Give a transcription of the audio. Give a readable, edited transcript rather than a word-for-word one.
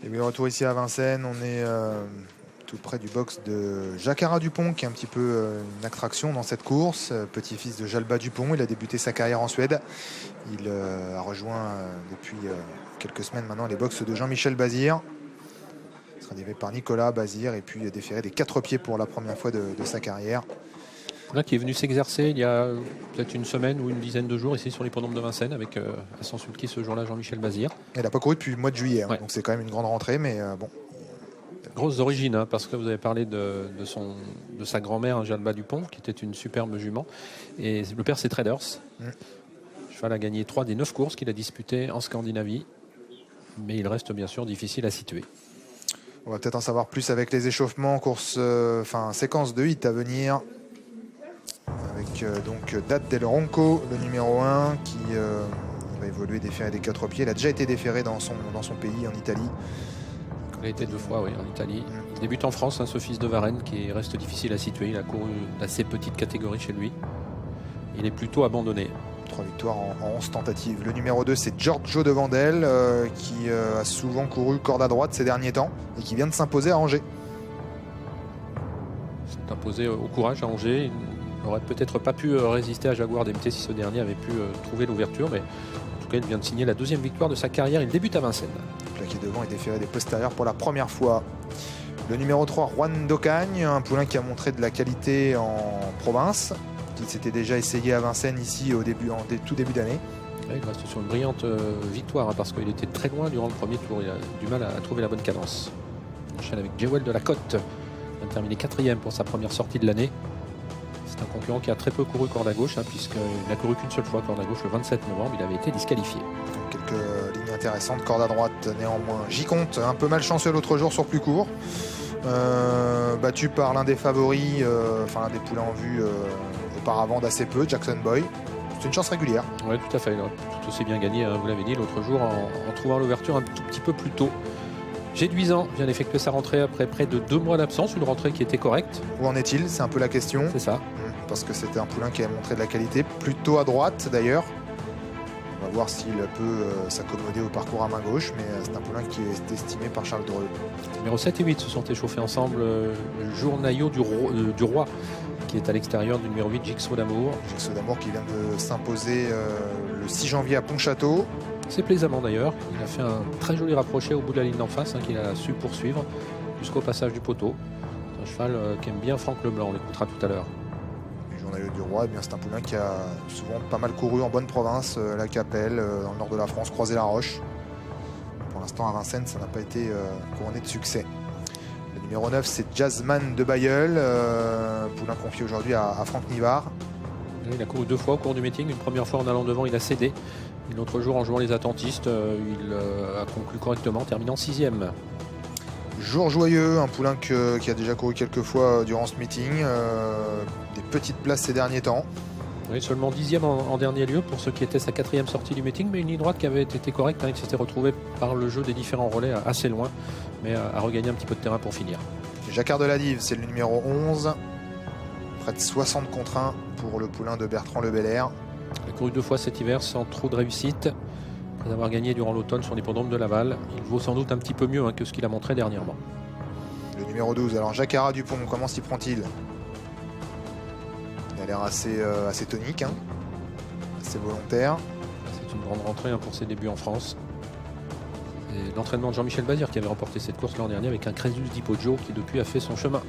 Et bien, retour ici à Vincennes, on est tout près du box de Jacquara Dupont, qui est un petit peu une attraction dans cette course. Petit-fils de Jalba Dupont, il a débuté sa carrière en Suède. Il a rejoint depuis quelques semaines maintenant les box de Jean-Michel Bazir. Il sera déféré par Nicolas Bazir et puis déféré des 4 pieds pour la première fois de sa carrière. Là, qui est venu s'exercer il y a peut-être une semaine ou une dizaine de jours ici sur l'hippodrome de Vincennes avec à son sulky ce jour-là Jean-Michel Bazir. Il n'a pas couru depuis le mois de juillet, hein, ouais. Donc c'est quand même une grande rentrée, mais bon. Grosses origines, hein, parce que vous avez parlé de sa grand-mère, Jalba Dupont, qui était une superbe jument. Et le père, c'est Traders. Le cheval a gagné 3 des 9 courses qu'il a disputées en Scandinavie. Mais il reste bien sûr difficile à situer. On va peut-être en savoir plus avec les échauffements, séquence de hit à venir. Avec donc Date del Ronco, le numéro 1, qui va évoluer déféré des 4 pieds. Il a déjà été déféré dans son pays, en Italie. Il a été 2 fois, oui, en Italie. Il débute en France, hein, ce fils de Varennes, qui reste difficile à situer. Il a couru d'assez petite catégorie chez lui. Il est plutôt abandonné. 3 victoires en 11 tentatives. Le numéro 2, c'est Giorgio de Vandel, qui a souvent couru corde à droite ces derniers temps et qui vient de s'imposer à Angers. S'est imposé au courage à Angers. Il n'aurait peut-être pas pu résister à Jaguar DMT si ce dernier avait pu trouver l'ouverture, mais en tout cas, il vient de signer la 2e victoire de sa carrière. Il débute à Vincennes. Plaqué devant et déféré des postérieurs pour la première fois. Le numéro 3, Juan d'Ocagne, un poulain qui a montré de la qualité en province, qui s'était déjà essayé à Vincennes ici en tout début d'année. Il reste sur une brillante victoire, hein, parce qu'il était très loin durant le premier tour. Il a du mal à trouver la bonne cadence. Il enchaîne avec Jewel de la Côte. Il a terminé 4e pour sa première sortie de l'année. C'est un concurrent qui a très peu couru corde à gauche, hein, puisqu'il n'a couru qu'une seule fois corde à gauche le 27 novembre. Il avait été disqualifié. Quelques lignes intéressantes, corde à droite néanmoins. J'y compte, un peu malchanceux l'autre jour sur plus court. Battu par l'un des favoris, l'un des poulains en vue auparavant d'assez peu, Jackson Boy. C'est une chance régulière. Oui, tout à fait. Il a tout aussi bien gagné, hein, vous l'avez dit, l'autre jour en trouvant l'ouverture un tout petit peu plus tôt. Géduisant vient d'effectuer sa rentrée après près de 2 mois d'absence, une rentrée qui était correcte. Où en est-il? C'est un peu la question. C'est ça. Parce que c'était un poulain qui a montré de la qualité, plutôt à droite d'ailleurs. On va voir s'il peut s'accommoder au parcours à main gauche, mais c'est un poulain qui est estimé par Charles Dreux. Numéro 7 et 8 se sont échauffés ensemble. Journaillot du Roi, qui est à l'extérieur du numéro 8, Jigsaw d'Amour. Jigsaw d'Amour qui vient de s'imposer le 6 janvier à Pontchâteau. C'est plaisamment d'ailleurs. Il a fait un très joli rapproché au bout de la ligne d'en face, hein, qu'il a su poursuivre jusqu'au passage du poteau. C'est un cheval qui aime bien Franck Leblanc, on l'écoutera tout à l'heure. Le Journaillot du Roi, c'est un poulain qui a souvent pas mal couru en bonne province, la Capelle, dans le nord de la France, Croisé-la-Roche. Pour l'instant à Vincennes, ça n'a pas été couronné de succès. Le numéro 9, c'est Jazzman de Bayeul, poulain confié aujourd'hui à Franck Nivard. Il a couru 2 fois au cours du meeting. Une première fois en allant devant, il a cédé. Et l'autre jour, en jouant les attentistes, il a conclu correctement, terminant 6e. Jour joyeux, un poulain qui a déjà couru quelques fois durant ce meeting. Des petites places ces derniers temps. Oui, seulement 10e en dernier lieu pour ce qui était sa 4e sortie du meeting, mais une ligne droite qui avait été correcte, hein, qui s'était retrouvé par le jeu des différents relais assez loin, mais a regagné un petit peu de terrain pour finir. Jacquard de la Dive, c'est le numéro 11. Près de 60 contre 1 pour le poulain de Bertrand Le Belair. Il a couru 2 fois cet hiver sans trop de réussite. Après avoir gagné durant l'automne sur l'hippodrome de Laval, il vaut sans doute un petit peu mieux, hein, que ce qu'il a montré dernièrement. Le numéro 12, alors Jacquara Dupont, comment s'y prend-il? Il a l'air assez tonique, hein, assez volontaire. C'est une grande rentrée, hein, pour ses débuts en France. Et l'entraînement de Jean-Michel Bazir qui avait remporté cette course l'an dernier avec un Crésus d'Hippodjo qui depuis a fait son chemin.